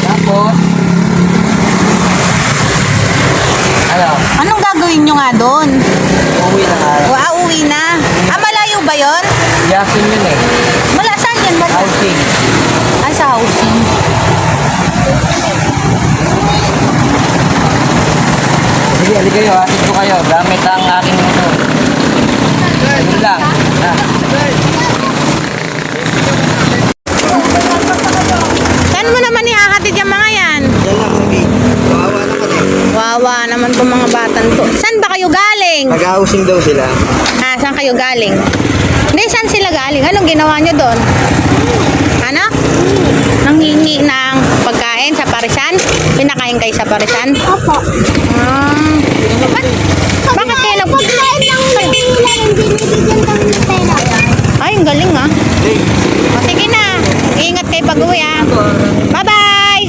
Tapos, ano? Anong gagawin nyo nga doon? Uuwi na nga. Uwi na. Malayo ba yon? Yasin yun eh. Saan yan ba? Housing. Sa housing. Sige, halika kayo. Hatid ko kayo. Gamit ang aking motor. Ayun lang. Saan mo naman ihahatid yung mga yan? Yan lang, Mami. Kawawa naman eh. Wawa naman po mga batan to. Saan ba kayo galing? Nag-housing daw sila. Saan kayo galing? Hindi, saan sila galing? Anong ginawa nyo doon? Ano? Nanghingi ng pagkain sa parisan? Pinakain kayo sa parisan? Opo. Bakit kayo nag... Pagkain lang nila, hindi binibigyan kami ng pera. Ay, ang galing ah. O, sige na. Ingat kayo pag-uwi ah. Bye-bye!